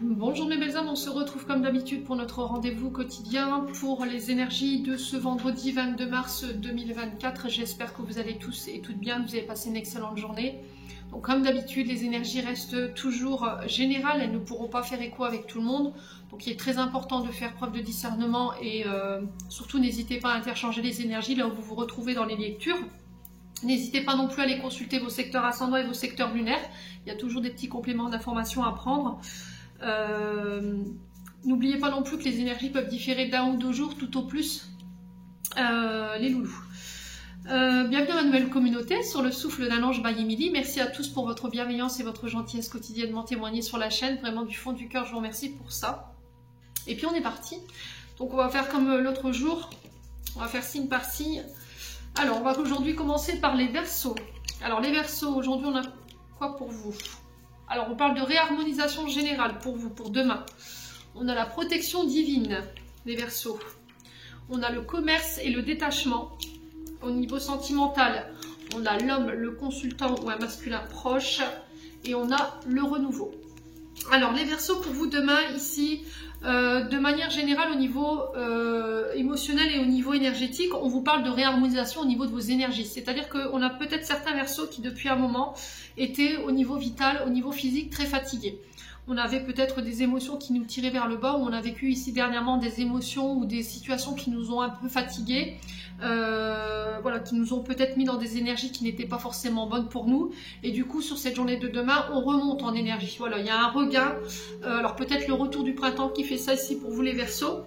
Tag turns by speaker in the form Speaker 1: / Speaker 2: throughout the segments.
Speaker 1: Bonjour mes belles âmes, on se retrouve comme d'habitude pour notre rendez-vous quotidien pour les énergies de ce vendredi 22 mars 2024. J'espère que vous allez tous et toutes bien, que vous avez passé une excellente journée. Donc comme d'habitude, les énergies restent toujours générales, elles ne pourront pas faire écho avec tout le monde. Donc il est très important de faire preuve de discernement et surtout n'hésitez pas à interchanger les énergies là où vous vous retrouvez dans les lectures. N'hésitez pas non plus à aller consulter vos secteurs ascendants et vos secteurs lunaires. Il y a toujours des petits compléments d'informations à prendre. N'oubliez pas non plus que les énergies peuvent différer d'un ou deux jours, tout au plus. Les loulous. Bienvenue à ma nouvelle communauté sur le souffle d'un ange by Emily. Merci à tous pour votre bienveillance et votre gentillesse quotidiennement témoignée sur la chaîne. Vraiment du fond du cœur, je vous remercie pour ça. Et puis on est parti. Donc on va faire comme l'autre jour. On va faire signe par signe. Alors on va aujourd'hui commencer par les Verseaux. Alors les Verseaux, aujourd'hui on a quoi pour vous? Alors on parle de réharmonisation générale pour vous, pour demain. On a la protection divine, les Verseaux. On a le commerce et le détachement. Au niveau sentimental, on a l'homme, le consultant ou un masculin proche. Et on a le renouveau. Alors les Verseaux pour vous demain ici, de manière générale au niveau émotionnel et au niveau énergétique, on vous parle de réharmonisation au niveau de vos énergies. C'est-à-dire qu'on a peut-être certains Verseaux qui depuis un moment étaient au niveau vital, au niveau physique très fatigués. On avait peut-être des émotions qui nous tiraient vers le bas, ou on a vécu ici dernièrement des émotions ou des situations qui nous ont un peu fatigués, voilà, qui nous ont peut-être mis dans des énergies qui n'étaient pas forcément bonnes pour nous. Et du coup, sur cette journée de demain, on remonte en énergie. Voilà, il y a un regain. Alors peut-être le retour du printemps qui fait ça ici pour vous les Verseaux.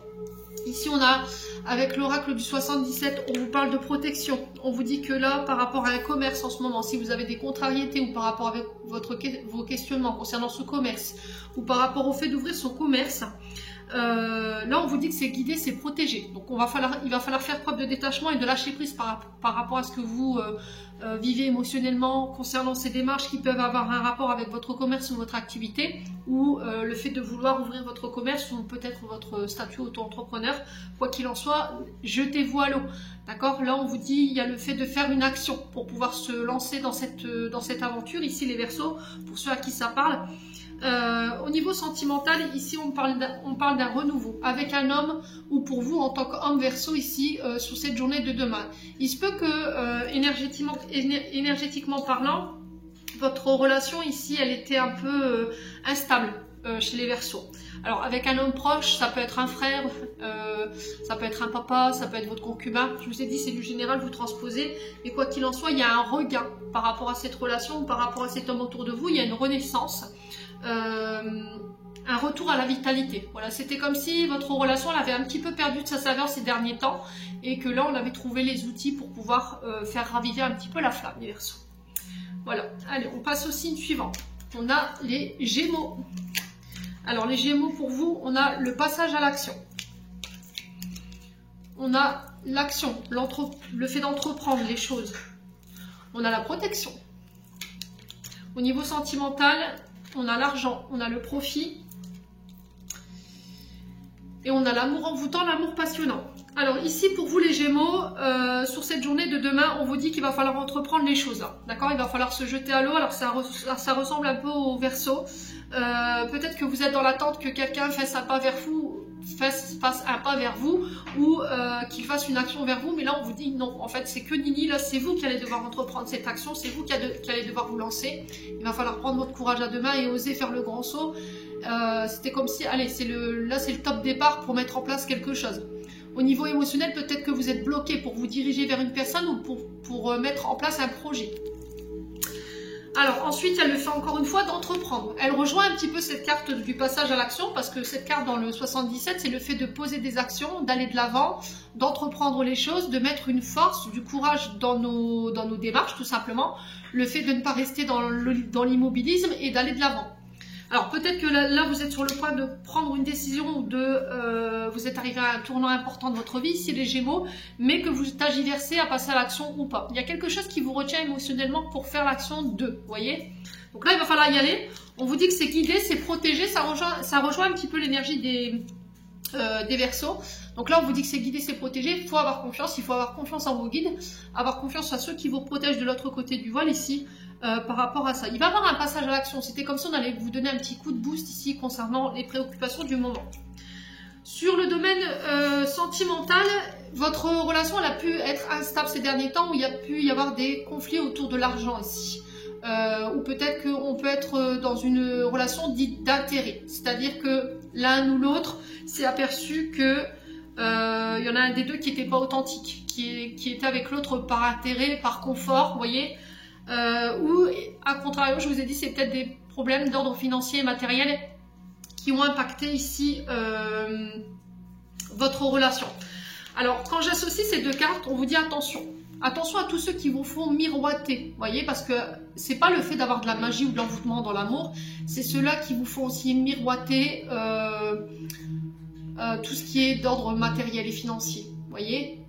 Speaker 1: Ici, on a, avec l'oracle du 77, on vous parle de protection. On vous dit que là, par rapport à un commerce en ce moment, si vous avez des contrariétés ou par rapport avec vos questionnements concernant ce commerce, ou par rapport au fait d'ouvrir son commerce, là, on vous dit que c'est guidé, c'est protégé. Donc, il va falloir faire preuve de détachement et de lâcher prise par rapport à ce que vous vivez émotionnellement concernant ces démarches qui peuvent avoir un rapport avec votre commerce ou votre activité, ou le fait de vouloir ouvrir votre commerce ou peut-être votre statut auto-entrepreneur. Quoi qu'il en soit, jetez-vous à l'eau. D'accord? Là, on vous dit il y a le fait de faire une action pour pouvoir se lancer dans cette aventure. Ici, les Verseaux, pour ceux à qui ça parle. Au niveau sentimental, ici on parle d'un renouveau avec un homme, ou pour vous en tant qu'homme Verseau ici sur cette journée de demain. Il se peut que énergétiquement parlant, votre relation ici elle était un peu instable chez les Verseaux. Alors avec un homme proche, ça peut être un frère, ça peut être un papa, ça peut être votre concubin. Je vous ai dit c'est du général, vous transposez. Mais quoi qu'il en soit, il y a un regain par rapport à cette relation, par rapport à cet homme autour de vous. Il y a une renaissance. Un retour à la vitalité. Voilà, c'était comme si votre relation elle avait un petit peu perdu de sa saveur ces derniers temps et que là on avait trouvé les outils pour pouvoir faire raviver un petit peu la flamme, les Verseaux. Voilà, allez, on passe au signe suivant. On a les Gémeaux. Alors les Gémeaux pour vous, on a le passage à l'action. On a l'action, le fait d'entreprendre les choses. On a la protection. Au niveau sentimental, on a l'argent, on a le profit et on a l'amour envoûtant, l'amour passionnant. Alors ici pour vous les Gémeaux, sur cette journée de demain, on vous dit qu'il va falloir entreprendre les choses là. D'accord? Il va falloir se jeter à l'eau. Alors ça ressemble un peu au Verseau. Peut-être que vous êtes dans l'attente que quelqu'un fasse un pas vers vous, ou qu'il fasse une action vers vous, mais là on vous dit non, en fait c'est que nini, là c'est vous qui allez devoir entreprendre cette action, c'est vous qui allez devoir vous lancer. Il va falloir prendre votre courage à deux mains et oser faire le grand saut. C'était comme si, allez, là c'est le top départ pour mettre en place quelque chose. Au niveau émotionnel, peut-être que vous êtes bloqué pour vous diriger vers une personne ou pour mettre en place un projet. Alors ensuite, il y a le fait encore une fois d'entreprendre. Elle rejoint un petit peu cette carte du passage à l'action, parce que cette carte dans le 77, c'est le fait de poser des actions, d'aller de l'avant, d'entreprendre les choses, de mettre une force, du courage dans nos démarches tout simplement. Le fait de ne pas rester dans l'immobilisme et d'aller de l'avant. Alors peut-être que là vous êtes sur le point de prendre une décision ou vous êtes arrivé à un tournant important de votre vie, ici les Gémeaux, mais que vous agiversez à passer à l'action ou pas. Il y a quelque chose qui vous retient émotionnellement pour faire l'action de, vous voyez. Donc là il va falloir y aller. On vous dit que c'est guidé, c'est protégé, ça rejoint un petit peu l'énergie des Verseaux. Donc là on vous dit que c'est guidé, c'est protégé, il faut avoir confiance en vos guides, avoir confiance à ceux qui vous protègent de l'autre côté du voile ici. par rapport à ça. Il va y avoir un passage à l'action. C'était comme si on allait vous donner un petit coup de boost ici concernant les préoccupations du moment. Sur le domaine sentimental, votre relation elle a pu être instable ces derniers temps où il y a pu y avoir des conflits autour de l'argent ici. Ou peut-être qu'on peut être dans une relation dite d'intérêt. C'est-à-dire que l'un ou l'autre s'est aperçu que il y en a un des deux qui n'était pas authentique, qui était avec l'autre par intérêt, par confort, vous voyez. Ou, à contrario, je vous ai dit, c'est peut-être des problèmes d'ordre financier et matériel qui ont impacté ici votre relation. Alors, quand j'associe ces deux cartes, on vous dit attention. Attention à tous ceux qui vous font miroiter, vous voyez, parce que c'est pas le fait d'avoir de la magie ou de l'envoûtement dans l'amour, c'est ceux-là qui vous font aussi miroiter tout ce qui est d'ordre matériel et financier, vous voyez,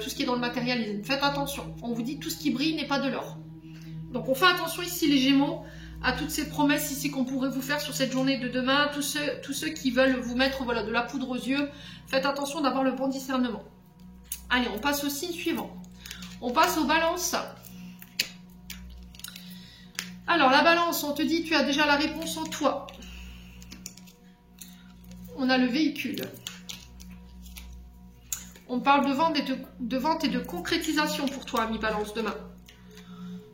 Speaker 1: tout ce qui est dans le matérialisme. Faites attention, on vous dit tout ce qui brille n'est pas de l'or. Donc on fait attention ici les Gémeaux, à toutes ces promesses ici qu'on pourrait vous faire sur cette journée de demain, tous ceux qui veulent vous mettre voilà, de la poudre aux yeux, faites attention d'avoir le bon discernement. Allez, on passe au signe suivant. On passe aux balances. Alors, la balance, on te dit, tu as déjà la réponse en toi. On a le véhicule. On parle de vente et de concrétisation pour toi, ami balance, demain.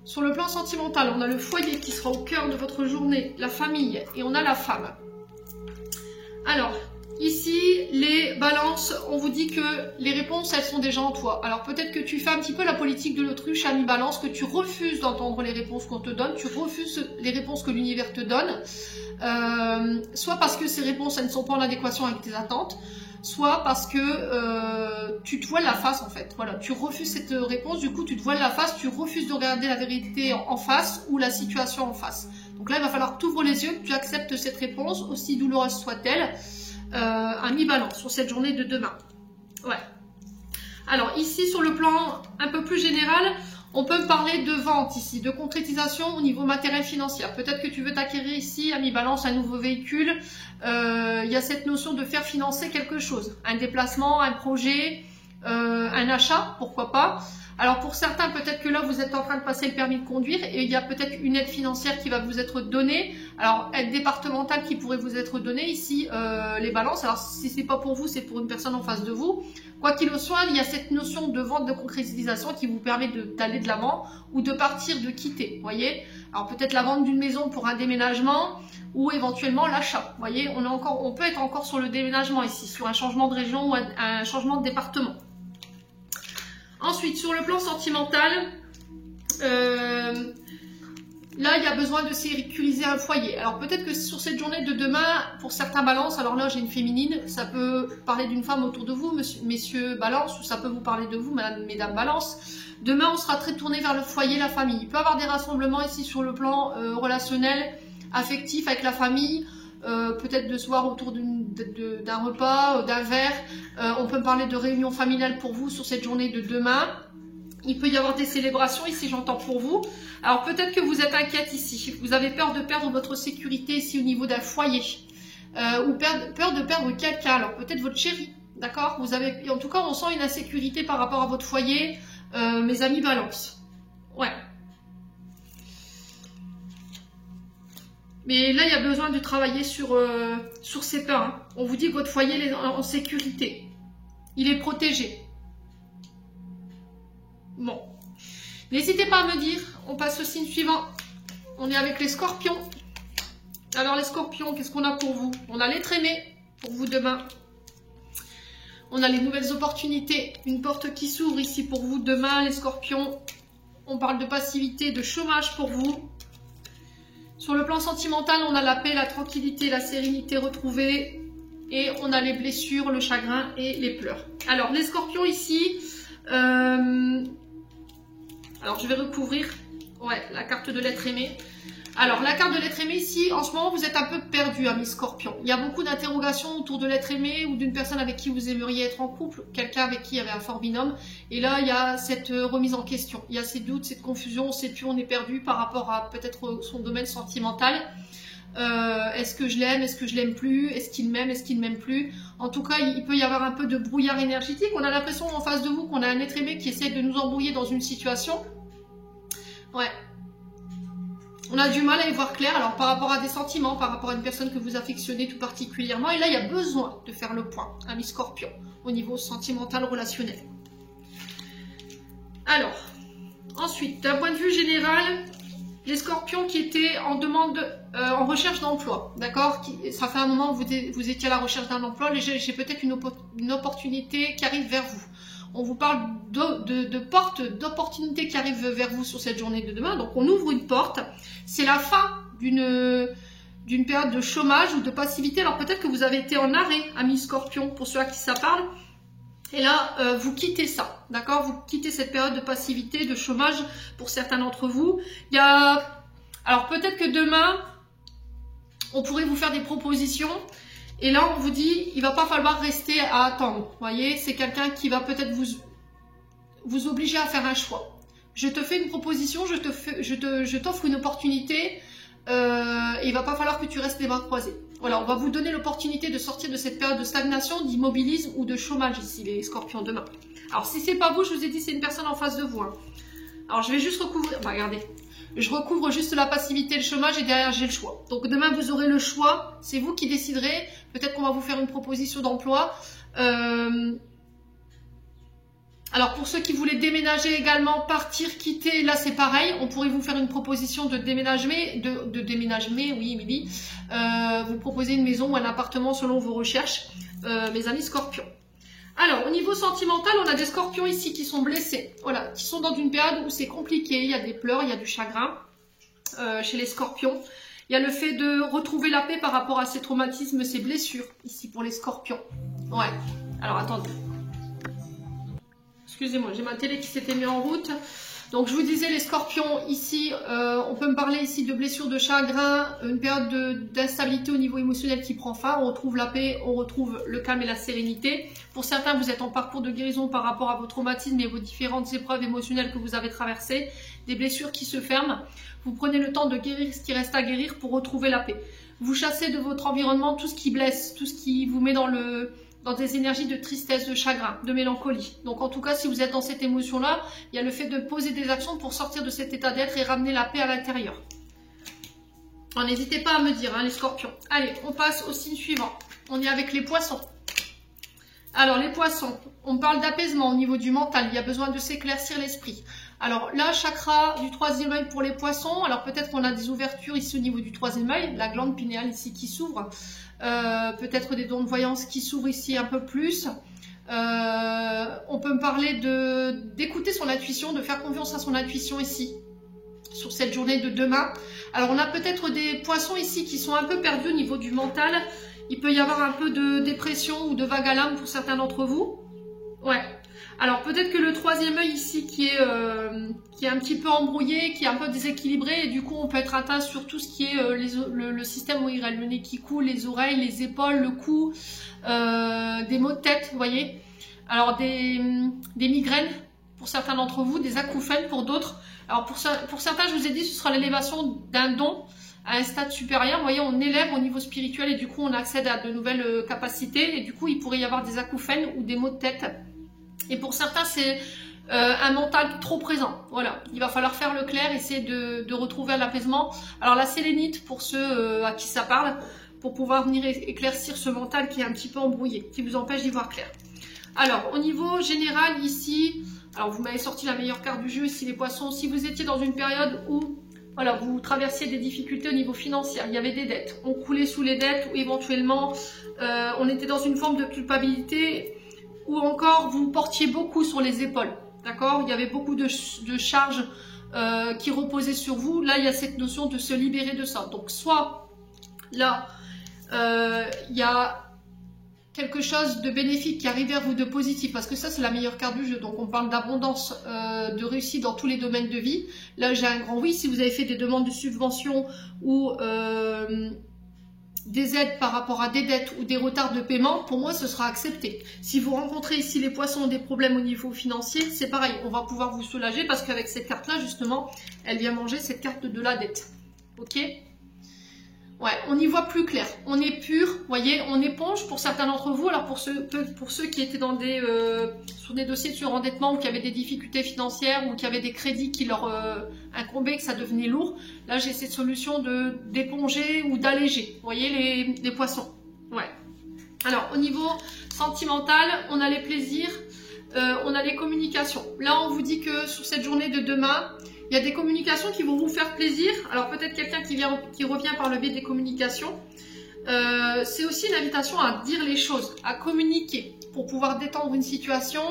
Speaker 1: Sur le plan sentimental, on a le foyer qui sera au cœur de votre journée, la famille, et on a la femme. Alors, ici, les balances, on vous dit que les réponses, elles sont déjà en toi. Alors peut-être que tu fais un petit peu la politique de l'autruche, ami balance, que tu refuses d'entendre les réponses qu'on te donne, tu refuses les réponses que l'univers te donne, soit parce que ces réponses, elles ne sont pas en adéquation avec tes attentes, soit parce que tu te voiles la face en fait. Voilà, tu refuses cette réponse, du coup tu te voiles la face, tu refuses de regarder la vérité en face ou la situation en face. Donc là, il va falloir que tu ouvres les yeux, que tu acceptes cette réponse, aussi douloureuse soit-elle, ami balance sur cette journée de demain. Ouais. Alors ici sur le plan un peu plus général, on peut parler de vente ici, de concrétisation au niveau matériel financier. Peut-être que tu veux t'acquérir ici, ami balance, un nouveau véhicule. Il y a cette notion de faire financer quelque chose, un déplacement, un projet, un achat, pourquoi pas. Alors pour certains, peut-être que là, vous êtes en train de passer le permis de conduire et il y a peut-être une aide financière qui va vous être donnée. Alors, aide départementale qui pourrait vous être donnée ici, les balances. Alors, si c'est pas pour vous, c'est pour une personne en face de vous. Quoi qu'il en soit, il y a cette notion de vente, de concrétisation qui vous permet d'aller de l'avant ou de partir, de quitter, vous voyez. Alors, peut-être la vente d'une maison pour un déménagement ou éventuellement l'achat. Vous voyez, on peut être encore sur le déménagement ici, sur un changement de région ou un changement de département. Ensuite, sur le plan sentimental, là, il y a besoin de sécuriser un foyer. Alors, peut-être que sur cette journée de demain, pour certains balances, alors là, j'ai une féminine, ça peut parler d'une femme autour de vous, messieurs balance, ou ça peut vous parler de vous, mesdames balance. Demain, on sera très tourné vers le foyer, la famille. Il peut y avoir des rassemblements ici sur le plan relationnel, affectif avec la famille, peut-être de se voir autour d'un repas, d'un verre. On peut parler de réunion familiale pour vous sur cette journée de demain. Il peut y avoir des célébrations ici, j'entends pour vous. Alors peut-être que vous êtes inquiète ici. Vous avez peur de perdre votre sécurité ici au niveau d'un foyer. Ou peur de perdre quelqu'un. Alors peut-être votre chéri, d'accord? En tout cas, on sent une insécurité par rapport à votre foyer, mes amis balance. Ouais. Mais là, il y a besoin de travailler sur ces peurs. Hein. On vous dit que votre foyer est en sécurité. Il est protégé. Bon. N'hésitez pas à me dire. On passe au signe suivant. On est avec les scorpions. Alors les scorpions, qu'est-ce qu'on a pour vous? On a l'être aimé pour vous demain. On a les nouvelles opportunités. Une porte qui s'ouvre ici pour vous demain, les scorpions. On parle de passivité, de chômage pour vous. Sur le plan sentimental, on a la paix, la tranquillité, la sérénité retrouvée. Et on a les blessures, le chagrin et les pleurs. Alors, les scorpions ici... alors, je vais recouvrir la carte de l'être aimé. Alors, la carte de l'être aimé ici, en ce moment, vous êtes un peu perdu, amis scorpions. Il y a beaucoup d'interrogations autour de l'être aimé ou d'une personne avec qui vous aimeriez être en couple, quelqu'un avec qui il y avait un fort binôme. Et là, il y a cette remise en question. Il y a ces doutes, cette confusion, on ne sait plus, on est perdu par rapport à peut-être son domaine sentimental. Est-ce que je l'aime? Est-ce que je l'aime plus? Est-ce qu'il m'aime? Est-ce qu'il ne m'aime plus? En tout cas, il peut y avoir un peu de brouillard énergétique. On a l'impression en face de vous qu'on a un être aimé qui essaie de nous embrouiller dans une situation. Ouais. On a du mal à y voir clair, alors par rapport à des sentiments, par rapport à une personne que vous affectionnez tout particulièrement. Et là, il y a besoin de faire le point, ami Scorpion, au niveau sentimental, relationnel. Alors, ensuite, d'un point de vue général, les Scorpions qui étaient en demande, en recherche d'emploi, d'accord? Ça fait un moment que vous étiez à la recherche d'un emploi, j'ai peut-être une opportunité qui arrive vers vous. On vous parle de portes d'opportunités qui arrivent vers vous sur cette journée de demain. Donc on ouvre une porte. C'est la fin d'une période de chômage ou de passivité. Alors peut-être que vous avez été en arrêt, amis Scorpion, pour ceux à qui ça parle. Et là, vous quittez ça, d'accord? Vous quittez cette période de passivité, de chômage pour certains d'entre vous. Alors peut-être que demain, on pourrait vous faire des propositions. Et là, on vous dit, il va pas falloir rester à attendre. Vous voyez, c'est quelqu'un qui va peut-être vous obliger à faire un choix. Je te fais une proposition, je t'offre une opportunité. Et il va pas falloir que tu restes les bras croisés. Voilà, on va vous donner l'opportunité de sortir de cette période de stagnation, d'immobilisme ou de chômage ici, les Scorpions, demain. Alors, si c'est pas vous, je vous ai dit, c'est une personne en face de vous. Hein. Alors, je vais juste recouvrir... Bah, regardez. Je recouvre juste la passivité et le chômage et derrière, j'ai le choix. Donc, demain, vous aurez le choix. C'est vous qui déciderez. Peut-être qu'on va vous faire une proposition d'emploi. Alors, pour ceux qui voulaient déménager également, partir, quitter, là, c'est pareil. On pourrait vous faire une proposition de déménagement, oui, Émilie. Vous proposez une maison ou un appartement selon vos recherches, mes amis Scorpions. Alors, au niveau sentimental, on a des Scorpions ici qui sont blessés. Voilà, qui sont dans une période où c'est compliqué. Il y a des pleurs, il y a du chagrin chez les Scorpions. Il y a le fait de retrouver la paix par rapport à ces traumatismes, ces blessures, ici pour les Scorpions. Ouais, alors attendez. Excusez-moi, j'ai ma télé qui s'était mise en route. Donc je vous disais, les Scorpions, ici, on peut me parler ici de blessures, de chagrin, une période d'instabilité au niveau émotionnel qui prend fin. On retrouve la paix, on retrouve le calme et la sérénité. Pour certains, vous êtes en parcours de guérison par rapport à vos traumatismes et vos différentes épreuves émotionnelles que vous avez traversées. Des blessures qui se ferment. Vous prenez le temps de guérir ce qui reste à guérir pour retrouver la paix. Vous chassez de votre environnement tout ce qui blesse, tout ce qui vous met dans des énergies de tristesse, de chagrin, de mélancolie. Donc en tout cas, si vous êtes dans cette émotion-là, il y a le fait de poser des actions pour sortir de cet état d'être et ramener la paix à l'intérieur. N'hésitez pas à me dire, hein, les Scorpions. Allez, on passe au signe suivant. On est avec les Poissons. Alors les Poissons, on parle d'apaisement au niveau du mental. Il y a besoin de s'éclaircir l'esprit. Alors là, chakra du troisième œil pour les Poissons. Alors peut-être qu'on a des ouvertures ici au niveau du troisième œil, la glande pinéale ici qui s'ouvre. Peut-être des dons de voyance qui s'ouvrent ici un peu plus. On peut me parler d'écouter son intuition, de faire confiance à son intuition ici, sur cette journée de demain. Alors on a peut-être des Poissons ici qui sont un peu perdus au niveau du mental. Il peut y avoir un peu de dépression ou de vague à l'âme pour certains d'entre vous. Ouais. Alors peut-être que le troisième œil ici qui est un petit peu embrouillé, qui est un peu déséquilibré, et du coup on peut être atteint sur tout ce qui est le système ORL, le nez qui coule, les oreilles, les épaules, le cou, des maux de tête, vous voyez. Alors des migraines pour certains d'entre vous, des acouphènes pour d'autres. Alors pour certains, je vous ai dit, ce sera l'élévation d'un don à un stade supérieur. Vous voyez, on élève au niveau spirituel et du coup on accède à de nouvelles capacités, et du coup il pourrait y avoir des acouphènes ou des maux de tête. Et pour certains, c'est un mental trop présent. Voilà, il va falloir faire le clair, essayer de retrouver l'apaisement. Alors la sélénite, pour ceux à qui ça parle, pour pouvoir venir éclaircir ce mental qui est un petit peu embrouillé, qui vous empêche d'y voir clair. Alors, au niveau général, ici, alors vous m'avez sorti la meilleure carte du jeu, ici les Poissons. Si vous étiez dans une période où voilà, vous traversiez des difficultés au niveau financier, il y avait des dettes, on coulait sous les dettes, ou éventuellement, on était dans une forme de culpabilité, ou encore vous portiez beaucoup sur les épaules, d'accord? Il y avait beaucoup de charges qui reposaient sur vous. Là, il y a cette notion de se libérer de ça. Donc, soit là, il y a quelque chose de bénéfique qui arrive vers vous, de positif, parce que ça, c'est la meilleure carte du jeu. Donc, on parle d'abondance, de réussite dans tous les domaines de vie. Là, j'ai un grand oui. Si vous avez fait des demandes de subvention ou des aides par rapport à des dettes ou des retards de paiement, pour moi ce sera accepté. Si vous rencontrez ici les Poissons des problèmes au niveau financier, c'est pareil, on va pouvoir vous soulager parce qu'avec cette carte là justement, elle vient manger cette carte de la dette. Ok? Ouais, on y voit plus clair. On est pur, vous voyez, on éponge pour certains d'entre vous. Alors pour ceux qui étaient dans sur des dossiers de surendettement ou qui avaient des difficultés financières ou qui avaient des crédits qui leur incombaient, que ça devenait lourd, là j'ai cette solution d'éponger ou d'alléger. Vous voyez les poissons. Ouais. Alors au niveau sentimental, on a les plaisirs, on a les communications. Là on vous dit que sur cette journée de demain, il y a des communications qui vont vous faire plaisir. Alors peut-être quelqu'un qui revient par le biais des communications. C'est aussi une invitation à dire les choses, à communiquer pour pouvoir détendre une situation,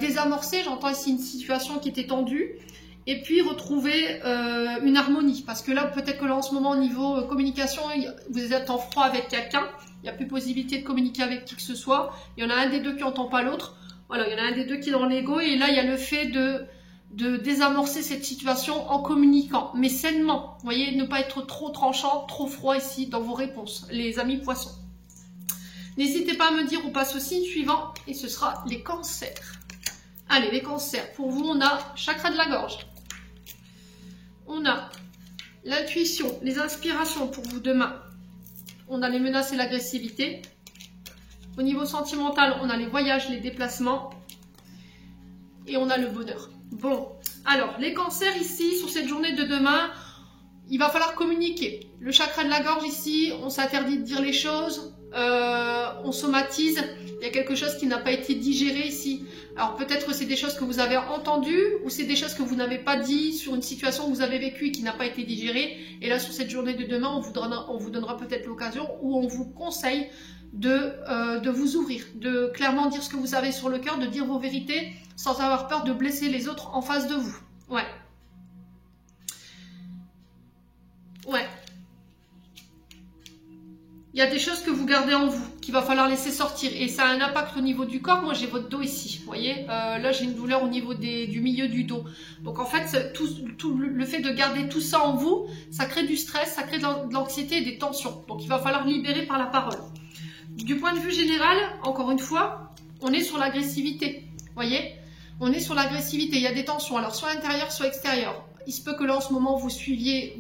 Speaker 1: désamorcer, j'entends ici une situation qui était tendue, et puis retrouver une harmonie. Parce que là, peut-être que là en ce moment au niveau communication, vous êtes en froid avec quelqu'un, il n'y a plus possibilité de communiquer avec qui que ce soit. Il y en a un des deux qui n'entend pas l'autre. Voilà, il y en a un des deux qui est dans l'ego, et là il y a le fait de désamorcer cette situation en communiquant, mais sainement. Vous voyez, ne pas être trop tranchant, trop froid ici dans vos réponses, les amis poissons. N'hésitez pas à me dire, on passe au signe suivant, et ce sera les cancers. Allez, les cancers. Pour vous, on a chakra de la gorge. On a l'intuition, les inspirations pour vous demain. On a les menaces et l'agressivité. Au niveau sentimental, on a les voyages, les déplacements. Et on a le bonheur. Bon, alors, les cancers ici, sur cette journée de demain, il va falloir communiquer. Le chakra de la gorge ici, on s'interdit de dire les choses, on somatise, il y a quelque chose qui n'a pas été digéré ici. Alors peut-être que c'est des choses que vous avez entendues, ou c'est des choses que vous n'avez pas dit sur une situation que vous avez vécue et qui n'a pas été digérée. Et là, sur cette journée de demain, on vous donnera peut-être l'occasion, où on vous conseille de vous ouvrir, de clairement dire ce que vous avez sur le cœur, de dire vos vérités, sans avoir peur de blesser les autres en face de vous. Ouais. Ouais. Il y a des choses que vous gardez en vous, qu'il va falloir laisser sortir. Et ça a un impact au niveau du corps. Moi, j'ai votre dos ici, vous voyez. Là, j'ai une douleur au niveau du milieu du dos. Donc, en fait, tout le fait de garder tout ça en vous, ça crée du stress, ça crée de l'anxiété et des tensions. Donc, il va falloir libérer par la parole. Du point de vue général, encore une fois, on est sur l'agressivité, vous voyez. On est sur l'agressivité, il y a des tensions, alors soit intérieures, soit extérieures. Il se peut que là, en ce moment, vous essuyez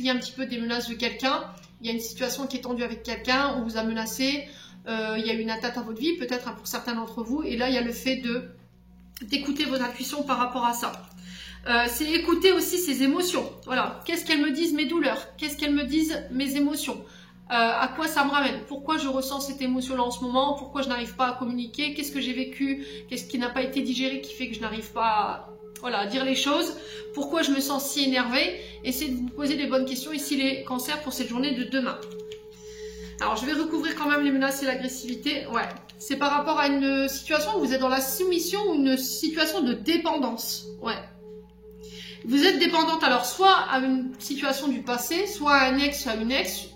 Speaker 1: un petit peu des menaces de quelqu'un. Il y a une situation qui est tendue avec quelqu'un, on vous a menacé, il y a eu une atteinte à votre vie, peut-être pour certains d'entre vous. Et là, il y a le fait d'écouter votre intuition par rapport à ça. C'est écouter aussi ses émotions. Voilà, qu'est-ce qu'elles me disent mes douleurs? Qu'est-ce qu'elles me disent mes émotions? À quoi ça me ramène? Pourquoi je ressens cette émotion-là en ce moment? Pourquoi je n'arrive pas à communiquer? Qu'est-ce que j'ai vécu? Qu'est-ce qui n'a pas été digéré qui fait que je n'arrive pas à dire les choses? Pourquoi je me sens si énervée? Essayez de vous poser les bonnes questions ici les cancers pour cette journée de demain. Alors je vais recouvrir quand même les menaces et l'agressivité. Ouais, c'est par rapport à une situation où vous êtes dans la soumission ou une situation de dépendance. Ouais. Vous êtes dépendante alors soit à une situation du passé, soit à un ex, à une ex,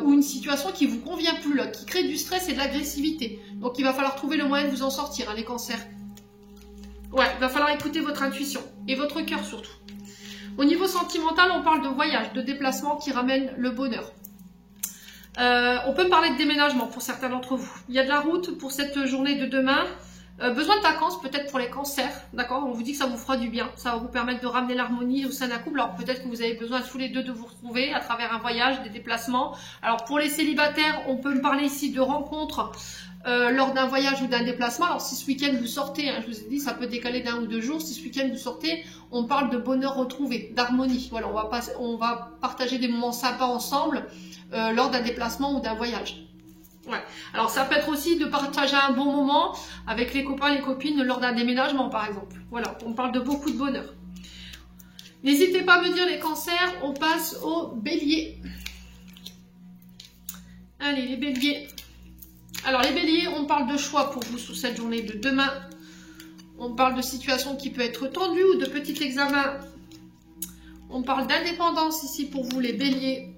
Speaker 1: ou une situation qui vous convient plus là, qui crée du stress et de l'agressivité. Donc il va falloir trouver le moyen de vous en sortir, hein, les cancers. Ouais, il va falloir écouter votre intuition et votre cœur surtout. Au niveau sentimental, on parle de voyage, de déplacement qui ramène le bonheur. On peut parler de déménagement pour certains d'entre vous. Il y a de la route pour cette journée de demain. Besoin de vacances peut-être pour les cancers, d'accord? On vous dit que ça vous fera du bien, ça va vous permettre de ramener l'harmonie au sein d'un couple. Alors peut-être que vous avez besoin tous les deux de vous retrouver à travers un voyage, des déplacements. Alors pour les célibataires, on peut me parler ici de rencontres lors d'un voyage ou d'un déplacement. Alors si ce week-end vous sortez, hein, je vous ai dit ça peut décaler d'1 ou 2 jours, si ce week-end vous sortez, on parle de bonheur retrouvé, d'harmonie. Voilà, on va partager des moments sympas ensemble lors d'un déplacement ou d'un voyage. Ouais. Alors ça peut être aussi de partager un bon moment avec les copains, les copines lors d'un déménagement par exemple. Voilà, on parle de beaucoup de bonheur. N'hésitez pas à me dire les cancers, on passe aux béliers. Allez les béliers. Alors les béliers, on parle de choix pour vous sur cette journée de demain. On parle de situation qui peut être tendue ou de petit examen. On parle d'indépendance ici pour vous les béliers.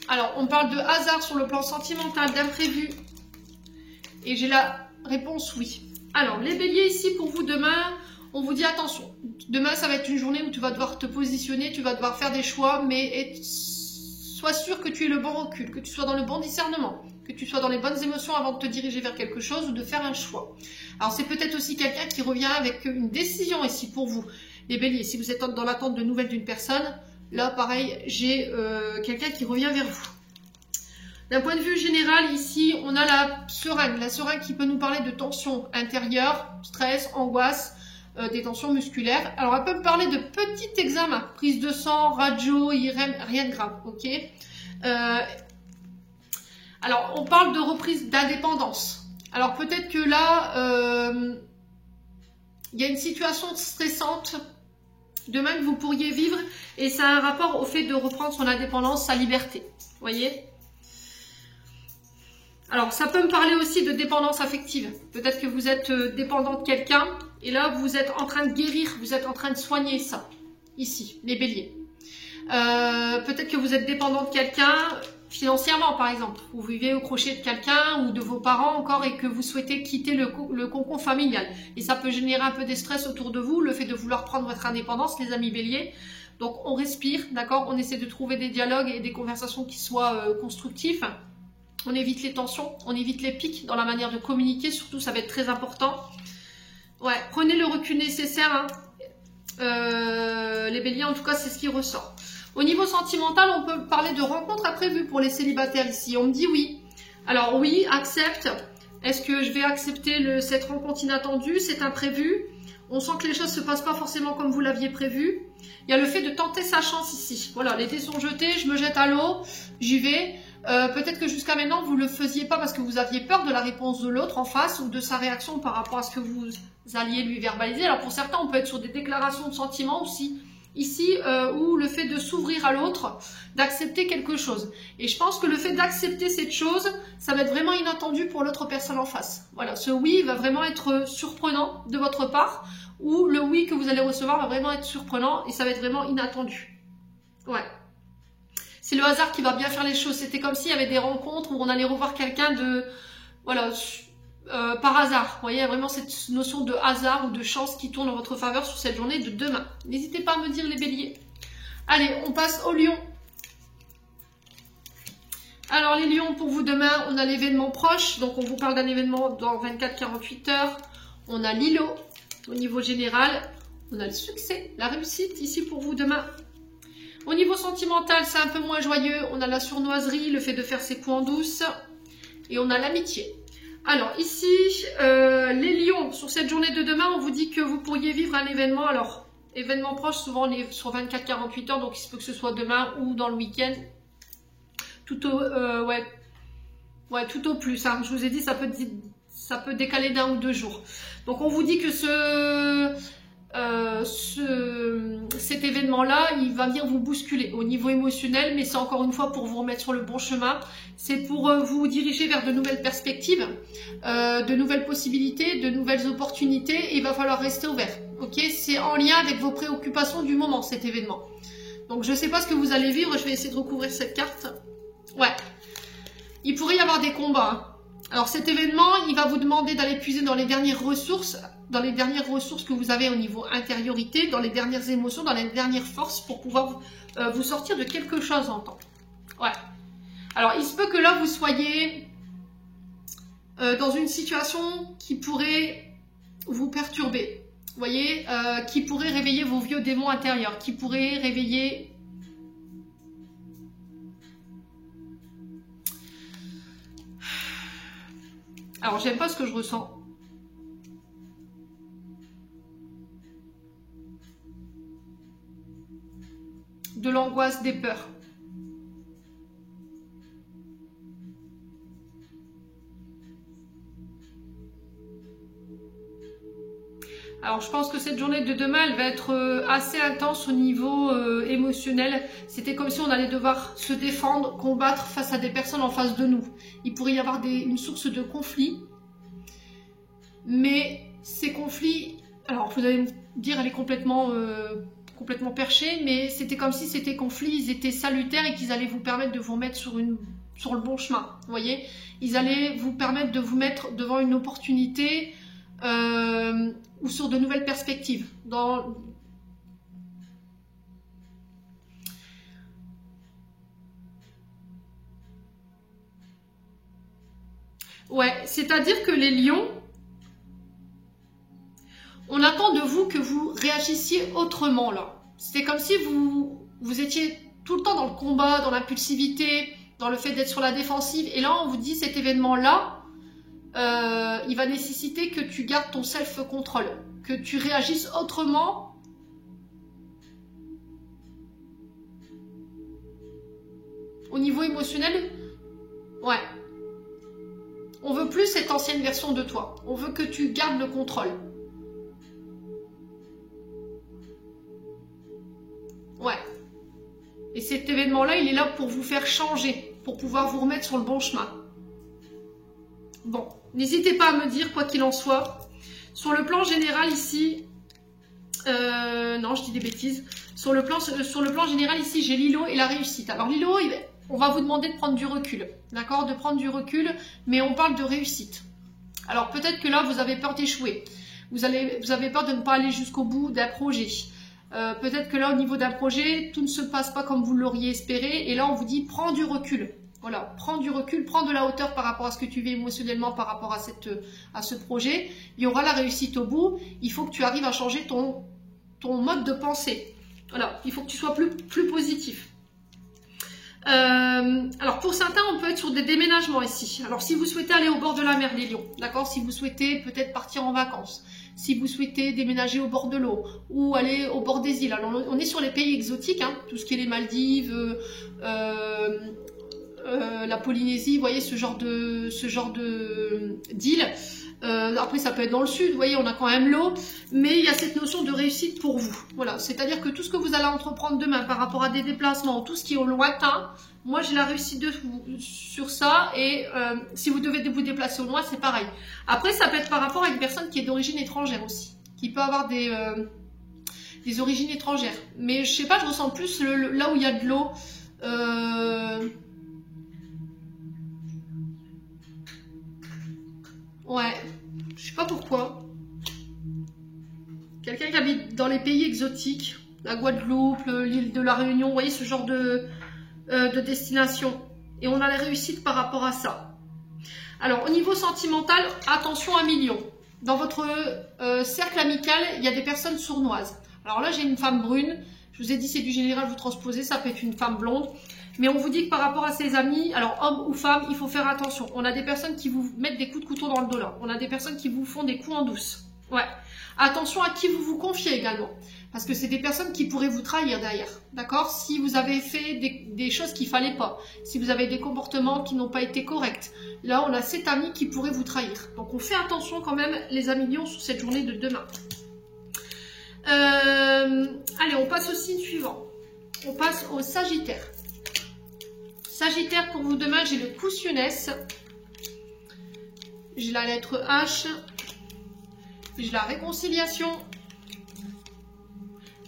Speaker 1: Alors, on parle de hasard sur le plan sentimental, d'imprévu. Et j'ai la réponse oui. Alors, les béliers ici, pour vous, demain, on vous dit attention. Demain, ça va être une journée où tu vas devoir te positionner, tu vas devoir faire des choix, mais sois sûr que tu aies le bon recul, que tu sois dans le bon discernement, que tu sois dans les bonnes émotions avant de te diriger vers quelque chose ou de faire un choix. Alors, c'est peut-être aussi quelqu'un qui revient avec une décision ici pour vous. Les béliers, si vous êtes dans l'attente de nouvelles d'une personne, Là, pareil, j'ai quelqu'un qui revient vers vous. D'un point de vue général, ici, on a la seringue. La seringue qui peut nous parler de tension intérieure, stress, angoisse, des tensions musculaires. Alors, elle peut me parler de petits examens, prise de sang, radio, IRM, rien de grave, ok. Alors, on parle de reprise d'indépendance. Alors, peut-être que là, il y a une situation stressante demain que vous pourriez vivre et ça a un rapport au fait de reprendre son indépendance, sa liberté. Vous voyez? Alors, ça peut me parler aussi de dépendance affective. Peut-être que vous êtes dépendant de quelqu'un et là, vous êtes en train de guérir, vous êtes en train de soigner ça. Ici, les béliers. Peut-être que vous êtes dépendant de quelqu'un financièrement, par exemple. Vous vivez au crochet de quelqu'un ou de vos parents encore et que vous souhaitez quitter le cocon familial. Et ça peut générer un peu de stress autour de vous, le fait de vouloir prendre votre indépendance, les amis béliers. Donc, on respire, d'accord? On essaie de trouver des dialogues et des conversations qui soient constructifs. On évite les tensions, on évite les pics dans la manière de communiquer, surtout ça va être très important. Ouais, prenez le recul nécessaire, hein. Les béliers en tout cas c'est ce qui ressort. Au niveau sentimental, on peut parler de rencontres imprévues pour les célibataires ici. On me dit oui. Alors oui, accepte. Est-ce que je vais accepter cette rencontre inattendue, c'est imprévu? On sent que les choses ne se passent pas forcément comme vous l'aviez prévu. Il y a le fait de tenter sa chance ici. Voilà, les dés sont jetés, je me jette à l'eau, j'y vais. Peut-être que jusqu'à maintenant, vous ne le faisiez pas parce que vous aviez peur de la réponse de l'autre en face ou de sa réaction par rapport à ce que vous alliez lui verbaliser. Alors pour certains, on peut être sur des déclarations de sentiments aussi. Ici, ou le fait de s'ouvrir à l'autre, d'accepter quelque chose. Et je pense que le fait d'accepter cette chose, ça va être vraiment inattendu pour l'autre personne en face. Voilà, ce oui va vraiment être surprenant de votre part, ou le oui que vous allez recevoir va vraiment être surprenant et ça va être vraiment inattendu. Ouais. C'est le hasard qui va bien faire les choses. C'était comme s'il y avait des rencontres où on allait revoir quelqu'un de... Voilà, par hasard. Vous voyez, il y a vraiment cette notion de hasard ou de chance qui tourne en votre faveur sur cette journée de demain. N'hésitez pas à me dire les béliers. Allez, on passe aux lions. Alors les lions, pour vous demain, on a l'événement proche. Donc on vous parle d'un événement dans 24-48 heures. On a l'îlot au niveau général. On a le succès, la réussite ici pour vous demain. Au niveau sentimental, c'est un peu moins joyeux. On a la sournoiserie, le fait de faire ses coups en douce. Et on a l'amitié. Alors ici, les lions, sur cette journée de demain, on vous dit que vous pourriez vivre un événement. Alors, événement proche, souvent on est sur 24-48 heures, donc il se peut que ce soit demain ou dans le week-end. Tout au plus. Hein. Je vous ai dit, ça peut décaler d'1 ou 2 jours. Donc on vous dit que cet événement-là, il va venir vous bousculer au niveau émotionnel, mais c'est encore une fois pour vous remettre sur le bon chemin. C'est pour vous diriger vers de nouvelles perspectives, de nouvelles possibilités, de nouvelles opportunités, et il va falloir rester ouvert. Ok, c'est en lien avec vos préoccupations du moment, cet événement. Donc je ne sais pas ce que vous allez vivre, je vais essayer de recouvrir cette carte. Ouais, il pourrait y avoir des combats. Hein. Alors cet événement, il va vous demander d'aller puiser dans les dernières ressources que vous avez au niveau intériorité, dans les dernières émotions, dans les dernières forces pour pouvoir vous sortir de quelque chose en temps. Ouais. Alors il se peut que là vous soyez dans une situation qui pourrait vous perturber. Vous voyez, qui pourrait réveiller vos vieux démons intérieurs, qui pourrait réveiller... Alors, j'aime pas ce que je ressens. De l'angoisse, des peurs. Alors, je pense que cette journée de demain, elle va être assez intense au niveau émotionnel. C'était comme si on allait devoir se défendre, combattre face à des personnes en face de nous. Il pourrait y avoir une source de conflit. Mais ces conflits, alors vous allez me dire, elle est complètement perchée, mais c'était comme si ces conflits, ils étaient salutaires et qu'ils allaient vous permettre de vous remettre sur le bon chemin. Vous voyez, ils allaient vous permettre de vous mettre devant une opportunité... ou sur de nouvelles perspectives. Ouais, c'est-à-dire que les lions, on attend de vous que vous réagissiez autrement là. C'est comme si vous vous étiez tout le temps dans le combat, dans l'impulsivité, dans le fait d'être sur la défensive. Et là, on vous dit cet événement-là, il va nécessiter que tu gardes ton self-control, que tu réagisses autrement. Au niveau émotionnel, ouais. On veut plus cette ancienne version de toi. On veut que tu gardes le contrôle. Ouais. Et cet événement-là, il est là pour vous faire changer, pour pouvoir vous remettre sur le bon chemin. Bon, n'hésitez pas à me dire, quoi qu'il en soit. Sur le plan général ici, non, je dis des bêtises. Sur le plan général ici, j'ai Lilo et la réussite. Alors Lilo, on va vous demander de prendre du recul, d'accord, de prendre du recul, mais on parle de réussite. Alors peut-être que là, vous avez peur d'échouer. Vous avez peur de ne pas aller jusqu'au bout d'un projet. Peut-être que là, au niveau d'un projet, tout ne se passe pas comme vous l'auriez espéré. Et là, on vous dit, prends du recul. Voilà, prends du recul, prends de la hauteur par rapport à ce que tu vis émotionnellement par rapport à ce projet. Il y aura la réussite au bout. Il faut que tu arrives à changer ton mode de pensée. Voilà, il faut que tu sois plus positif. Alors pour certains, on peut être sur des déménagements ici. Alors si vous souhaitez aller au bord de la mer, les lions, d'accord, si vous souhaitez peut-être partir en vacances, si vous souhaitez déménager au bord de l'eau ou aller au bord des îles. Alors on est sur les pays exotiques, hein, tout ce qui est les Maldives, la Polynésie, vous voyez ce genre de d'îles. Après ça peut être dans le sud, vous voyez, on a quand même l'eau, mais il y a cette notion de réussite pour vous. Voilà, c'est-à-dire que tout ce que vous allez entreprendre demain par rapport à des déplacements, tout ce qui est au lointain, moi j'ai la réussite sur ça, et si vous devez vous déplacer au loin, c'est pareil. Après ça peut être par rapport à une personne qui est d'origine étrangère aussi, qui peut avoir des origines étrangères. Mais je sais pas, je ressens plus là où il y a de l'eau. Ouais, je sais pas pourquoi. Quelqu'un qui habite dans les pays exotiques, la Guadeloupe, l'île de la Réunion, vous voyez ce genre de destination. Et on a la réussite par rapport à ça. Alors au niveau sentimental, attention à million. Dans votre cercle amical, il y a des personnes sournoises. Alors là j'ai une femme brune, je vous ai dit c'est du général, vous transposez, ça peut être une femme blonde. Mais on vous dit que par rapport à ses amis, alors homme ou femme, il faut faire attention. On a des personnes qui vous mettent des coups de couteau dans le dos là. On a des personnes qui vous font des coups en douce. Ouais. Attention à qui vous vous confiez également. Parce que c'est des personnes qui pourraient vous trahir derrière. D'accord? Si vous avez fait des choses qu'il ne fallait pas. Si vous avez des comportements qui n'ont pas été corrects. Là, on a cet ami qui pourrait vous trahir. Donc on fait attention quand même, les amis lions, sur cette journée de demain. Allez, on passe au signe suivant. On passe au Sagittaire. Sagittaire, pour vous demain, j'ai le Cautionesse, j'ai la lettre H, j'ai la réconciliation,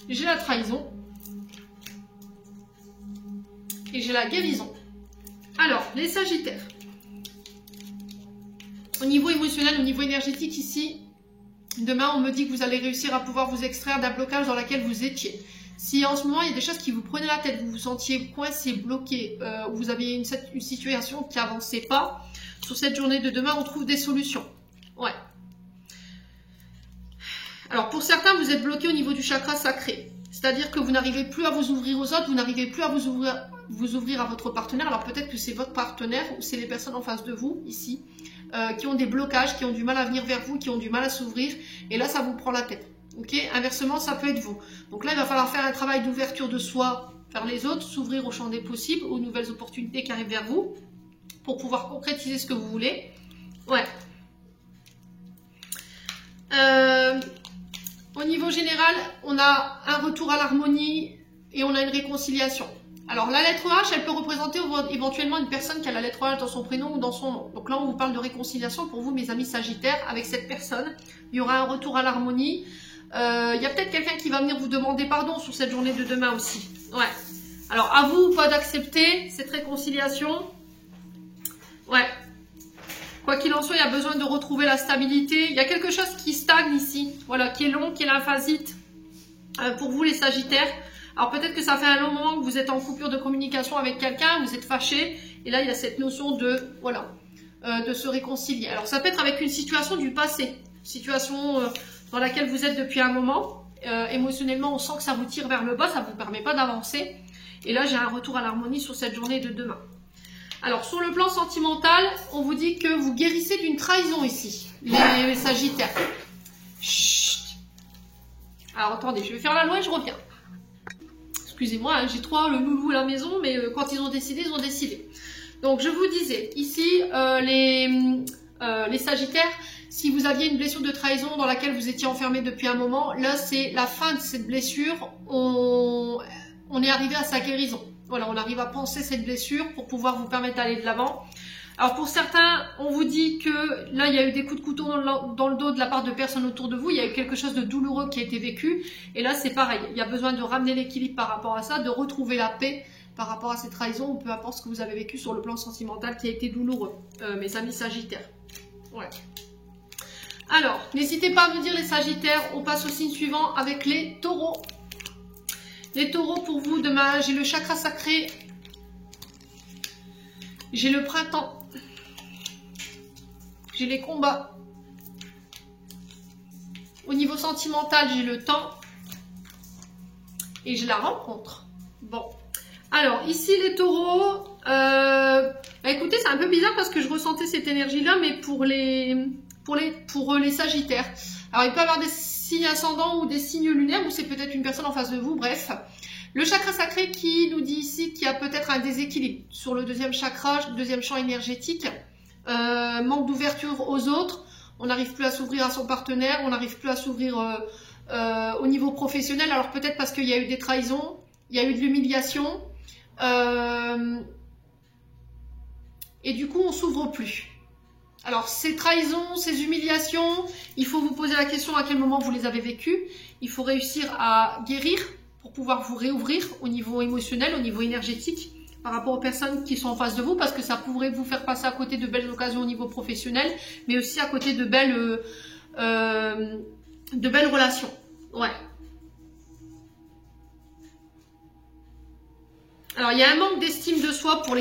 Speaker 1: j'ai la trahison et j'ai la guérison. Alors, les Sagittaires, au niveau émotionnel, au niveau énergétique ici, demain on me dit que vous allez réussir à pouvoir vous extraire d'un blocage dans lequel vous étiez. Si en ce moment il y a des choses qui vous prenaient la tête, vous vous sentiez coincé, bloqué, ou vous aviez une situation qui n'avançait pas, sur cette journée de demain, on trouve des solutions. Ouais. Alors pour certains, vous êtes bloqué au niveau du chakra sacré. C'est-à-dire que vous n'arrivez plus à vous ouvrir aux autres, vous n'arrivez plus à vous ouvrir à votre partenaire. Alors peut-être que c'est votre partenaire ou c'est les personnes en face de vous, ici, qui ont des blocages, qui ont du mal à venir vers vous, qui ont du mal à s'ouvrir. Et là, ça vous prend la tête. Ok, inversement, ça peut être vous. Donc là, il va falloir faire un travail d'ouverture de soi vers les autres, s'ouvrir au champ des possibles, aux nouvelles opportunités qui arrivent vers vous, pour pouvoir concrétiser ce que vous voulez. Ouais. Au niveau général, on a un retour à l'harmonie et on a une réconciliation. Alors la lettre H, elle peut représenter éventuellement une personne qui a la lettre H dans son prénom ou dans son nom. Donc là, on vous parle de réconciliation pour vous, mes amis Sagittaires, avec cette personne. Il y aura un retour à l'harmonie. Il y a peut-être quelqu'un qui va venir vous demander pardon sur cette journée de demain aussi. Ouais. Alors, à vous ou pas d'accepter cette réconciliation. Ouais. Quoi qu'il en soit, il y a besoin de retrouver la stabilité. Il y a quelque chose qui stagne ici. Voilà, qui est long, qui est lymphasite. Pour vous, les Sagittaires. Alors, peut-être que ça fait un long moment que vous êtes en coupure de communication avec quelqu'un, vous êtes fâché. Et là, il y a cette notion de, voilà, de se réconcilier. Alors, ça peut être avec une situation du passé. Situation... dans laquelle vous êtes depuis un moment, émotionnellement, on sent que ça vous tire vers le bas, ça ne vous permet pas d'avancer. Et là, j'ai un retour à l'harmonie sur cette journée de demain. Alors, sur le plan sentimental, on vous dit que vous guérissez d'une trahison ici, les Sagittaires. Chut. Alors, attendez, je vais faire la loi et je reviens. Excusez-moi, hein, j'ai 3 loulous à la maison, mais quand ils ont décidé, ils ont décidé. Donc, je vous disais, ici, les Sagittaires, si vous aviez une blessure de trahison dans laquelle vous étiez enfermé depuis un moment, là, c'est la fin de cette blessure. On est arrivé à sa guérison. Voilà, on arrive à penser cette blessure pour pouvoir vous permettre d'aller de l'avant. Alors pour certains, on vous dit que là, il y a eu des coups de couteau dans le dos de la part de personnes autour de vous. Il y a eu quelque chose de douloureux qui a été vécu. Et là, c'est pareil. Il y a besoin de ramener l'équilibre par rapport à ça, de retrouver la paix par rapport à ces trahisons, ou peu importe ce que vous avez vécu sur le plan sentimental qui a été douloureux, mes amis Sagittaires. Ouais. Alors, n'hésitez pas à me dire les Sagittaires. On passe au signe suivant avec les Taureaux. Les Taureaux, pour vous, demain, j'ai le chakra sacré, j'ai le printemps, j'ai les combats. Au niveau sentimental, j'ai le temps et j'ai la rencontre. Bon, alors ici les Taureaux, écoutez, c'est un peu bizarre parce que je ressentais cette énergie-là, mais pour les Sagittaires. Alors, il peut y avoir des signes ascendants ou des signes lunaires, ou c'est peut-être une personne en face de vous, bref. Le chakra sacré qui nous dit ici qu'il y a peut-être un déséquilibre sur le deuxième chakra, deuxième champ énergétique, manque d'ouverture aux autres, on n'arrive plus à s'ouvrir à son partenaire, on n'arrive plus à s'ouvrir au niveau professionnel, alors peut-être parce qu'il y a eu des trahisons, il y a eu de l'humiliation, et du coup on s'ouvre plus. Alors, ces trahisons, ces humiliations, il faut vous poser la question à quel moment vous les avez vécues. Il faut réussir à guérir pour pouvoir vous réouvrir au niveau émotionnel, au niveau énergétique, par rapport aux personnes qui sont en face de vous, parce que ça pourrait vous faire passer à côté de belles occasions au niveau professionnel, mais aussi à côté de belles relations. Ouais. Alors, il y a un manque d'estime de soi pour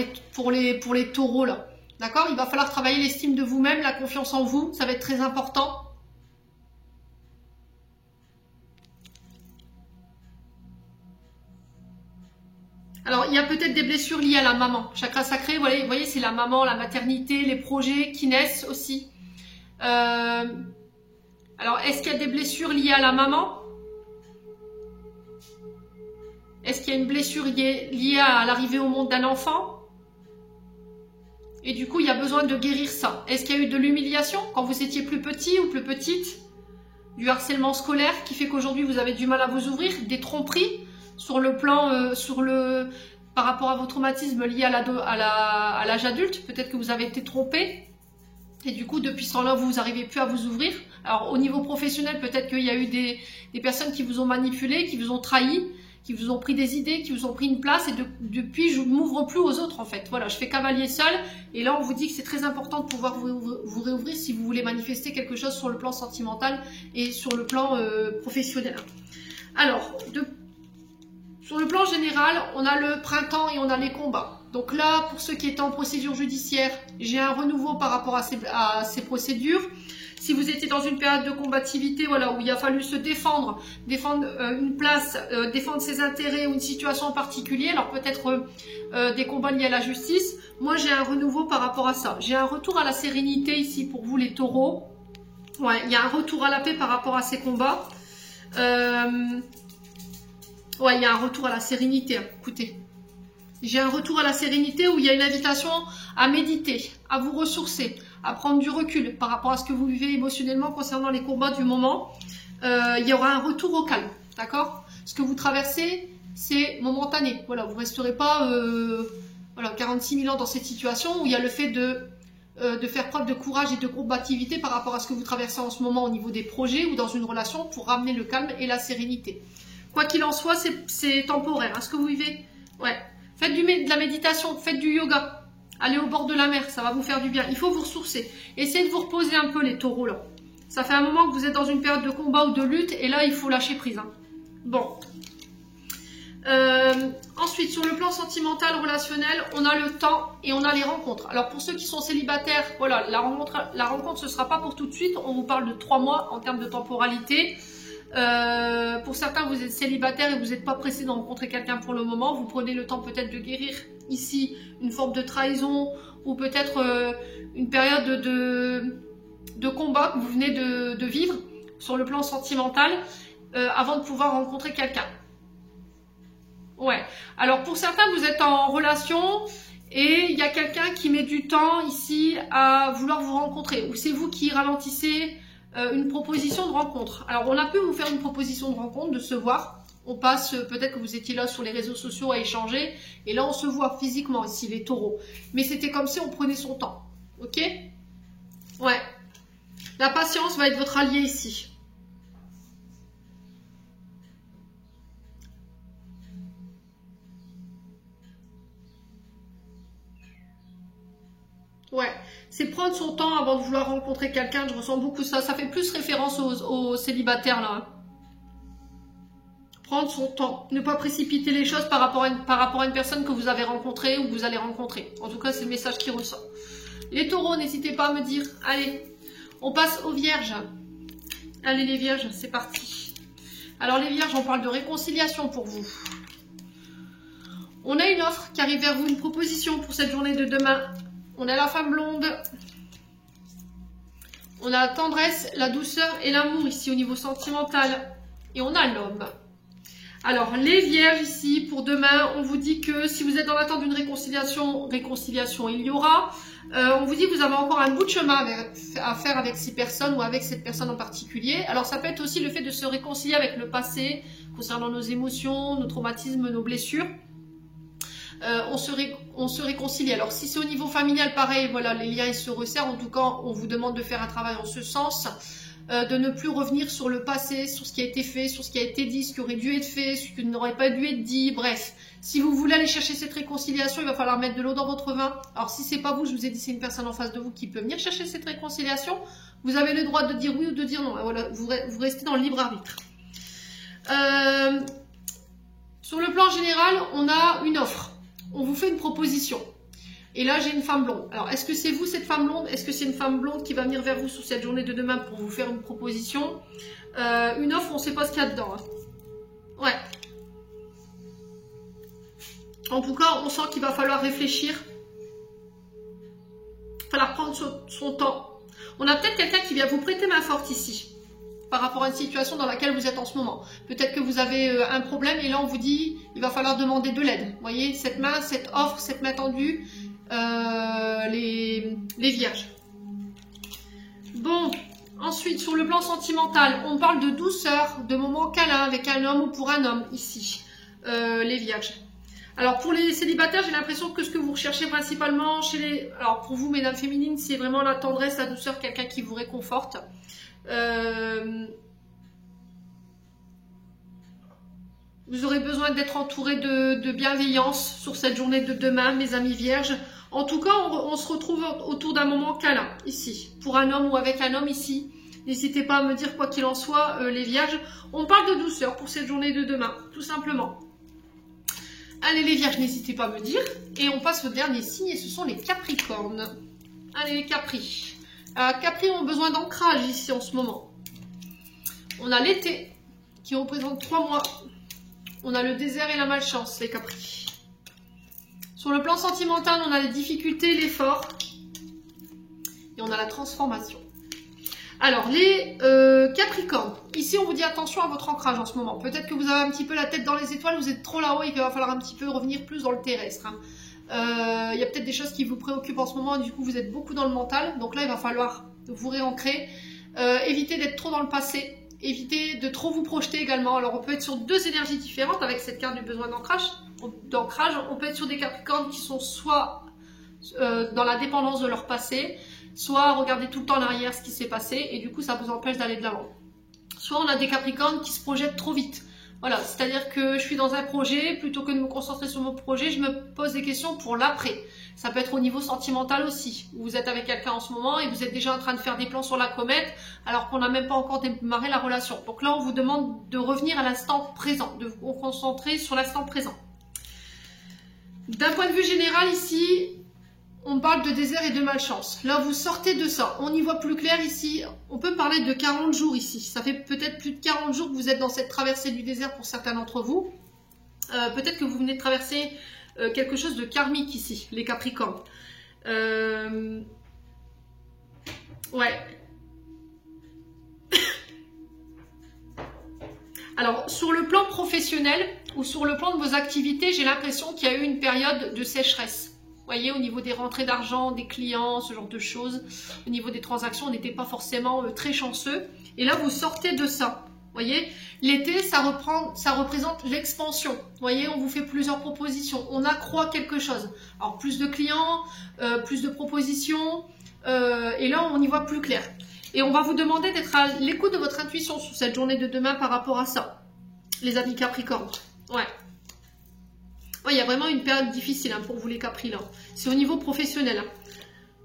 Speaker 1: les taureaux, là. D'accord? Il va falloir travailler l'estime de vous-même, la confiance en vous. Ça va être très important. Alors, il y a peut-être des blessures liées à la maman. Chakra sacré, vous voyez, c'est la maman, la maternité, les projets qui naissent aussi. Alors, est-ce qu'il y a des blessures liées à la maman? Est-ce qu'il y a une blessure liée à l'arrivée au monde d'un enfant? Et du coup, il y a besoin de guérir ça. Est-ce qu'il y a eu de l'humiliation quand vous étiez plus petit ou plus petite? Du harcèlement scolaire qui fait qu'aujourd'hui, vous avez du mal à vous ouvrir? Des tromperies sur le plan, par rapport à vos traumatismes liés à l'âge adulte? Peut-être que vous avez été trompé. Et du coup, depuis ce temps-là, vous n'arrivez plus à vous ouvrir. Alors, au niveau professionnel, peut-être qu'il y a eu des personnes qui vous ont manipulé, qui vous ont trahi, qui vous ont pris des idées, qui vous ont pris une place, et depuis, je ne m'ouvre plus aux autres, en fait. Voilà, je fais cavalier seul, et là, on vous dit que c'est très important de pouvoir vous réouvrir si vous voulez manifester quelque chose sur le plan sentimental et sur le plan professionnel. Alors, sur le plan général, on a le printemps et on a les combats. Donc là, pour ceux qui étaient en procédure judiciaire, j'ai un renouveau par rapport à ces procédures. Si vous étiez dans une période de combativité, voilà, où il a fallu se défendre une place, défendre ses intérêts ou une situation en particulier, alors peut-être des combats liés à la justice, moi j'ai un renouveau par rapport à ça. J'ai un retour à la sérénité ici pour vous les taureaux. Ouais, il y a un retour à la paix par rapport à ces combats. Ouais, il y a un retour à la sérénité, hein, écoutez. J'ai un retour à la sérénité où il y a une invitation à méditer, à vous ressourcer, à prendre du recul par rapport à ce que vous vivez émotionnellement concernant les combats du moment. Il y aura un retour au calme, d'accord? Ce que vous traversez, c'est momentané. Voilà, vous ne resterez pas 46 000 ans dans cette situation où il y a le fait de faire preuve de courage et de combativité par rapport à ce que vous traversez en ce moment au niveau des projets ou dans une relation pour ramener le calme et la sérénité. Quoi qu'il en soit, c'est temporaire. Hein, ce que vous vivez, ouais. Faites de la méditation, faites du yoga. Allez au bord de la mer, ça va vous faire du bien. Il faut vous ressourcer. Essayez de vous reposer un peu les taureaux là. Ça fait un moment que vous êtes dans une période de combat ou de lutte et là, il faut lâcher prise. Hein. Bon. Ensuite, sur le plan sentimental, relationnel, on a le temps et on a les rencontres. Alors pour ceux qui sont célibataires, voilà, la rencontre ce ne sera pas pour tout de suite. On vous parle de 3 mois en termes de temporalité. Pour certains, vous êtes célibataire et vous n'êtes pas pressé de rencontrer quelqu'un pour le moment. Vous prenez le temps peut-être de guérir ici une forme de trahison ou peut-être une période de combat que vous venez de vivre sur le plan sentimental avant de pouvoir rencontrer quelqu'un. Ouais. Alors pour certains, vous êtes en relation et il y a quelqu'un qui met du temps ici à vouloir vous rencontrer. Ou c'est vous qui ralentissez une proposition de rencontre. Alors on a pu vous faire une proposition de rencontre, de se voir. On passe, peut-être que vous étiez là sur les réseaux sociaux à échanger. Et là on se voit physiquement ici, les taureaux. Mais c'était comme si on prenait son temps. Ok? Ouais. La patience va être votre allié ici. Ouais, c'est prendre son temps avant de vouloir rencontrer quelqu'un. Je ressens beaucoup ça. Ça fait plus référence aux célibataires là. Prendre son temps. Ne pas précipiter les choses par rapport à une personne que vous avez rencontrée ou que vous allez rencontrer. En tout cas, c'est le message qui ressort. Les taureaux, n'hésitez pas à me dire. Allez, on passe aux vierges. Allez les vierges, c'est parti. Alors les vierges, on parle de réconciliation pour vous. On a une offre qui arrive vers vous, une proposition pour cette journée de demain. On a la femme blonde, on a la tendresse, la douceur et l'amour ici au niveau sentimental. Et on a l'homme. Alors, les vierges ici, pour demain, on vous dit que si vous êtes dans l'attente d'une réconciliation il y aura. On vous dit que vous avez encore un bout de chemin à faire avec ces personnes ou avec cette personne en particulier. Alors, ça peut être aussi le fait de se réconcilier avec le passé, concernant nos émotions, nos traumatismes, nos blessures. On se réconcilie. Alors si c'est au niveau familial, pareil, voilà, les liens ils se resserrent. En tout cas, on vous demande de faire un travail en ce sens, de ne plus revenir sur le passé, sur ce qui a été fait, sur ce qui a été dit, ce qui aurait dû être fait, ce qui n'aurait pas dû être dit. Bref, si vous voulez aller chercher cette réconciliation, il va falloir mettre de l'eau dans votre vin. Alors si c'est pas vous, je vous ai dit c'est une personne en face de vous qui peut venir chercher cette réconciliation. Vous avez le droit de dire oui ou de dire non. Voilà, vous restez dans le libre arbitre. Sur le plan général, on a une offre. On vous fait une proposition. Et là, j'ai une femme blonde. Alors, est-ce que c'est vous, cette femme blonde? Est-ce que c'est une femme blonde qui va venir vers vous sur cette journée de demain pour vous faire une proposition? Une offre, on ne sait pas ce qu'il y a dedans. Hein. Ouais. En tout cas, on sent qu'il va falloir réfléchir. Il va falloir prendre son temps. On a peut-être quelqu'un qui vient vous prêter main forte ici, par rapport à une situation dans laquelle vous êtes en ce moment. Peut-être que vous avez un problème et là on vous dit il va falloir demander de l'aide. Vous voyez, cette main, cette offre, cette main tendue, les vierges. Bon, ensuite sur le plan sentimental, on parle de douceur, de moments câlins avec un homme ou pour un homme ici, les vierges. Alors pour les célibataires, j'ai l'impression que ce que vous recherchez principalement chez les... Alors pour vous, mesdames féminines, c'est vraiment la tendresse, la douceur, quelqu'un qui vous réconforte. Vous aurez besoin d'être entouré de bienveillance sur cette journée de demain, mes amis vierges. En tout cas, on se retrouve autour d'un moment câlin, ici. Pour un homme ou avec un homme, ici. N'hésitez pas à me dire quoi qu'il en soit, les vierges. On parle de douceur pour cette journée de demain, tout simplement. Allez, les vierges, n'hésitez pas à me dire. Et on passe au dernier signe, et ce sont les capricornes. Allez, les capris. Capri ont besoin d'ancrage ici en ce moment. On a l'été qui représente 3 mois. On a le désert et la malchance, les capris. Sur le plan sentimental, on a les difficultés, l'effort. Et on a la transformation. Alors, les capricornes. Ici, on vous dit attention à votre ancrage en ce moment. Peut-être que vous avez un petit peu la tête dans les étoiles, vous êtes trop là-haut et qu'il va falloir un petit peu revenir plus dans le terrestre. Hein. Il y a peut-être des choses qui vous préoccupent en ce moment et du coup vous êtes beaucoup dans le mental, donc là il va falloir vous réancrer, éviter d'être trop dans le passé, éviter de trop vous projeter également. Alors on peut être sur 2 énergies différentes avec cette carte du besoin d'ancrage, on peut être sur des capricornes qui sont soit dans la dépendance de leur passé, soit regarder tout le temps en arrière ce qui s'est passé et du coup ça vous empêche d'aller de l'avant. Soit on a des capricornes qui se projettent trop vite. Voilà, c'est-à-dire que je suis dans un projet, plutôt que de me concentrer sur mon projet, je me pose des questions pour l'après. Ça peut être au niveau sentimental aussi, où vous êtes avec quelqu'un en ce moment et vous êtes déjà en train de faire des plans sur la comète, alors qu'on n'a même pas encore démarré la relation. Donc là, on vous demande de revenir à l'instant présent, de vous concentrer sur l'instant présent. D'un point de vue général ici, On parle de désert et de malchance. Là, vous sortez de ça. On y voit plus clair ici. On peut parler de 40 jours ici. Ça fait peut-être plus de 40 jours que vous êtes dans cette traversée du désert pour certains d'entre vous. Peut-être que vous venez de traverser quelque chose de karmique ici, les Capricornes. Ouais. Alors, sur le plan professionnel ou sur le plan de vos activités, j'ai l'impression qu'il y a eu une période de sécheresse. Vous voyez, au niveau des rentrées d'argent, des clients, ce genre de choses, au niveau des transactions, on n'était pas forcément très chanceux. Et là, vous sortez de ça. Vous voyez, l'été, ça représente l'expansion. Vous voyez, on vous fait plusieurs propositions. On accroît quelque chose. Alors, plus de clients, plus de propositions. Et là, on y voit plus clair. Et on va vous demander d'être à l'écoute de votre intuition sur cette journée de demain par rapport à ça. Les amis Capricorne. Ouais. Ouais, il y a vraiment une période difficile pour vous les Capri là. C'est au niveau professionnel.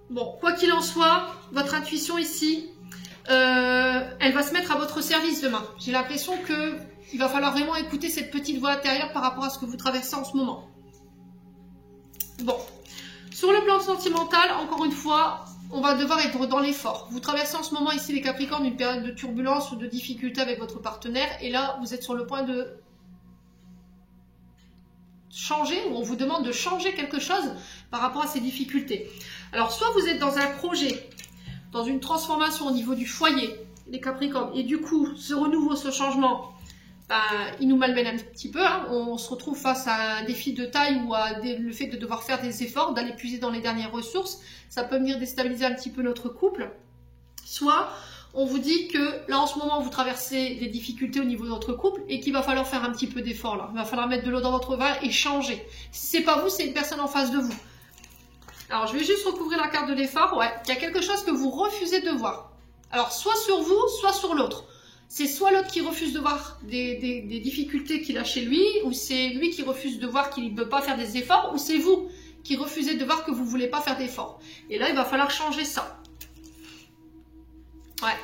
Speaker 1: Bon, quoi qu'il en soit, votre intuition ici, elle va se mettre à votre service demain. J'ai l'impression qu'il va falloir vraiment écouter cette petite voix intérieure par rapport à ce que vous traversez en ce moment. Bon. Sur le plan sentimental, encore une fois, on va devoir être dans l'effort. Vous traversez en ce moment ici les Capricornes une période de turbulence ou de difficulté avec votre partenaire. Et là, vous êtes sur le point de changer, ou on vous demande de changer quelque chose par rapport à ces difficultés. Alors, soit vous êtes dans un projet, dans une transformation au niveau du foyer, les Capricornes, et du coup, ce renouveau, ce changement, il nous malmène un petit peu. On se retrouve face à un défi de taille ou à le fait de devoir faire des efforts, d'aller puiser dans les dernières ressources. Ça peut venir déstabiliser un petit peu notre couple. Soit on vous dit que là en ce moment vous traversez des difficultés au niveau de votre couple et qu'il va falloir faire un petit peu d'effort là. Il va falloir mettre de l'eau dans votre vin et changer. Si c'est pas vous, c'est une personne en face de vous. Alors je vais juste recouvrir la carte de l'effort. Ouais, il y a quelque chose que vous refusez de voir. Alors soit sur vous, soit sur l'autre. C'est soit l'autre qui refuse de voir des difficultés qu'il a chez lui, ou c'est lui qui refuse de voir qu'il ne peut pas faire des efforts, ou c'est vous qui refusez de voir que vous ne voulez pas faire d'efforts. Et là, il va falloir changer ça. Ouais.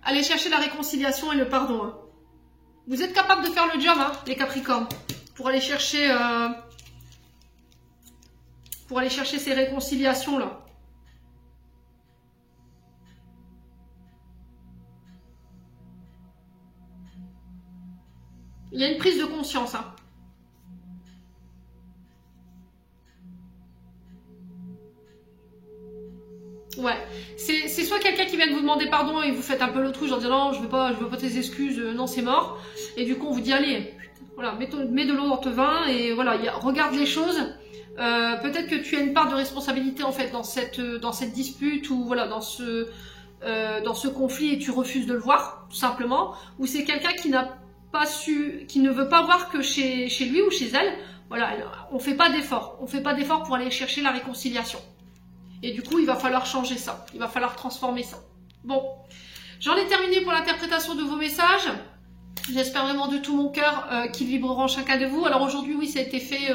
Speaker 1: Allez chercher la réconciliation et le pardon. Vous êtes capable de faire le job, les Capricornes, pour aller chercher ces réconciliations-là. Il y a une prise de conscience. Ouais. C'est soit quelqu'un qui vient de vous demander pardon et vous faites un peu l'autruche en disant non, je veux pas tes excuses, non, c'est mort. Et du coup, on vous dit allez, voilà, mets de l'eau dans ton vin et voilà, regarde les choses. Peut-être que tu as une part de responsabilité en fait dans cette dispute ou voilà dans ce conflit et tu refuses de le voir, tout simplement. Ou c'est quelqu'un qui ne veut pas voir que chez lui ou chez elle, voilà, on fait pas d'effort. On fait pas d'effort pour aller chercher la réconciliation. Et du coup, il va falloir changer ça. Il va falloir transformer ça. Bon, j'en ai terminé pour l'interprétation de vos messages. J'espère vraiment de tout mon cœur qu'ils vibreront chacun de vous. Alors aujourd'hui, oui, ça a été fait...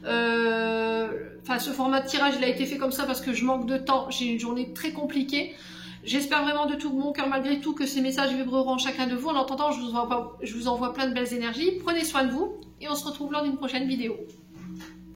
Speaker 1: ce format de tirage, il a été fait comme ça parce que je manque de temps. J'ai une journée très compliquée. J'espère vraiment de tout mon cœur malgré tout que ces messages vibreront chacun de vous. En attendant, je vous envoie plein de belles énergies. Prenez soin de vous et on se retrouve lors d'une prochaine vidéo.